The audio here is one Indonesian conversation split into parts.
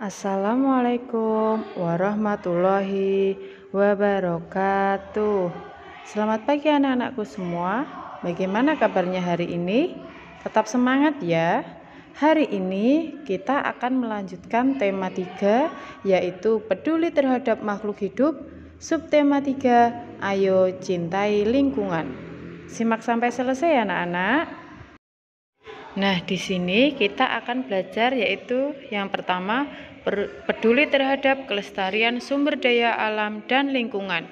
Assalamualaikum warahmatullahi wabarakatuh. Selamat pagi anak-anakku semua. Bagaimana kabarnya hari ini? Tetap semangat ya. Hari ini kita akan melanjutkan tema 3, yaitu peduli terhadap makhluk hidup. Subtema 3, ayo cintai lingkungan. Simak sampai selesai anak-anak. Nah, di sini kita akan belajar yaitu yang pertama, peduli terhadap kelestarian sumber daya alam dan lingkungan.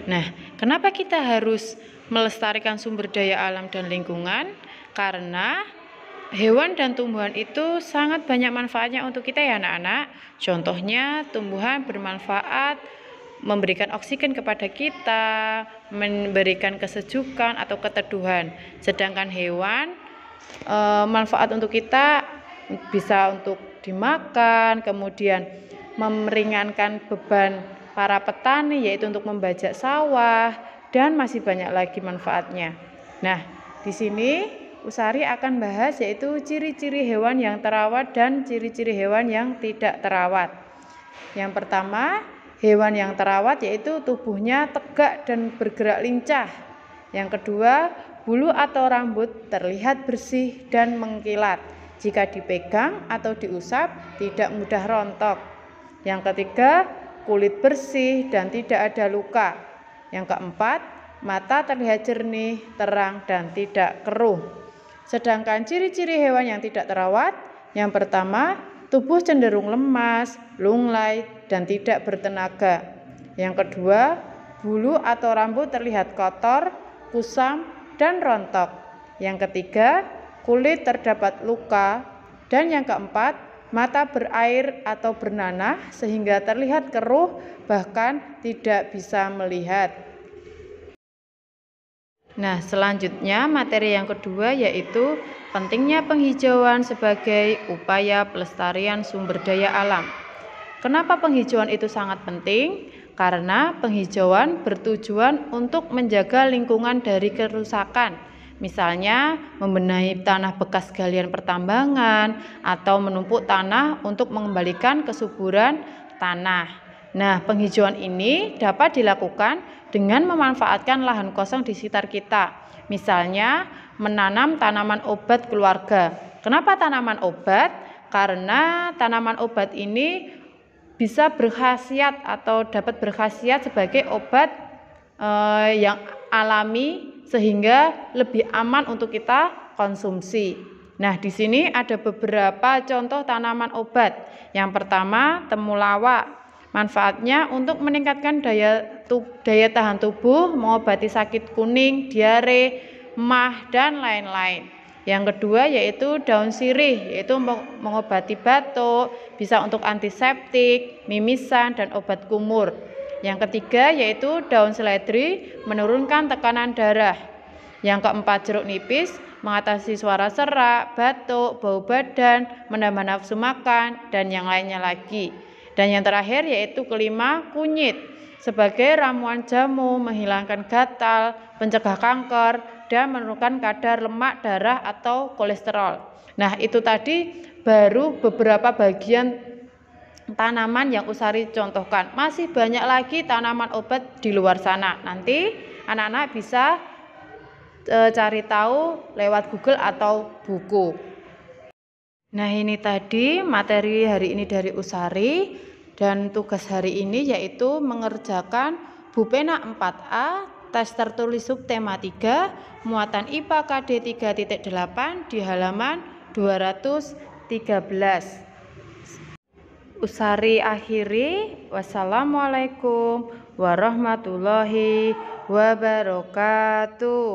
Nah, kenapa kita harus melestarikan sumber daya alam dan lingkungan? Karena hewan dan tumbuhan itu sangat banyak manfaatnya untuk kita ya anak-anak. Contohnya tumbuhan bermanfaat memberikan oksigen kepada kita, memberikan kesejukan atau keteduhan. Sedangkan hewan manfaat untuk kita bisa untuk dimakan, kemudian meringankan beban para petani yaitu untuk membajak sawah, dan masih banyak lagi manfaatnya. Nah, di sini Usari akan bahas yaitu ciri-ciri hewan yang terawat dan ciri-ciri hewan yang tidak terawat. Yang pertama, hewan yang terawat yaitu tubuhnya tegak dan bergerak lincah. Yang kedua, bulu atau rambut terlihat bersih dan mengkilat. Jika dipegang atau diusap, tidak mudah rontok. Yang ketiga, kulit bersih dan tidak ada luka. Yang keempat, mata terlihat jernih, terang, dan tidak keruh. Sedangkan ciri-ciri hewan yang tidak terawat, yang pertama, tubuh cenderung lemas, lunglai, dan tidak bertenaga. Yang kedua, bulu atau rambut terlihat kotor, kusam, dan rontok. Yang ketiga, kulit terdapat luka. Dan yang keempat, mata berair atau bernanah sehingga terlihat keruh, bahkan tidak bisa melihat. Nah, selanjutnya materi yang kedua yaitu pentingnya penghijauan sebagai upaya pelestarian sumber daya alam. Kenapa penghijauan itu sangat penting? Karena penghijauan bertujuan untuk menjaga lingkungan dari kerusakan. Misalnya membenahi tanah bekas galian pertambangan atau menumpuk tanah untuk mengembalikan kesuburan tanah. Nah, penghijauan ini dapat dilakukan dengan memanfaatkan lahan kosong di sekitar kita. Misalnya menanam tanaman obat keluarga. Kenapa tanaman obat? Karena tanaman obat ini bisa berkhasiat atau dapat berkhasiat sebagai obat yang alami sehingga lebih aman untuk kita konsumsi. Nah, di sini ada beberapa contoh tanaman obat. Yang pertama, temulawak. Manfaatnya untuk meningkatkan daya tahan tubuh, mengobati sakit kuning, diare, emah, dan lain-lain. Yang kedua yaitu daun sirih, yaitu mengobati batuk, bisa untuk antiseptik, mimisan, dan obat kumur. Yang ketiga yaitu daun seledri, menurunkan tekanan darah. Yang keempat, jeruk nipis, mengatasi suara serak, batuk, bau badan, menambah nafsu makan, dan yang lainnya lagi. Dan yang terakhir yaitu kelima, kunyit, sebagai ramuan jamu, menghilangkan gatal, pencegah kanker, dan menurunkan kadar lemak darah atau kolesterol. Nah, itu tadi baru beberapa bagian tanaman yang Usari contohkan. Masih banyak lagi tanaman obat di luar sana. Nanti anak-anak bisa cari tahu lewat Google atau buku. Nah, ini tadi materi hari ini dari Usari, dan tugas hari ini yaitu mengerjakan Bupena 4A tes tertulis subtema 3 muatan IPA KD 3.8 di halaman 213. Usari akhiri, wassalamualaikum warahmatullahi wabarakatuh.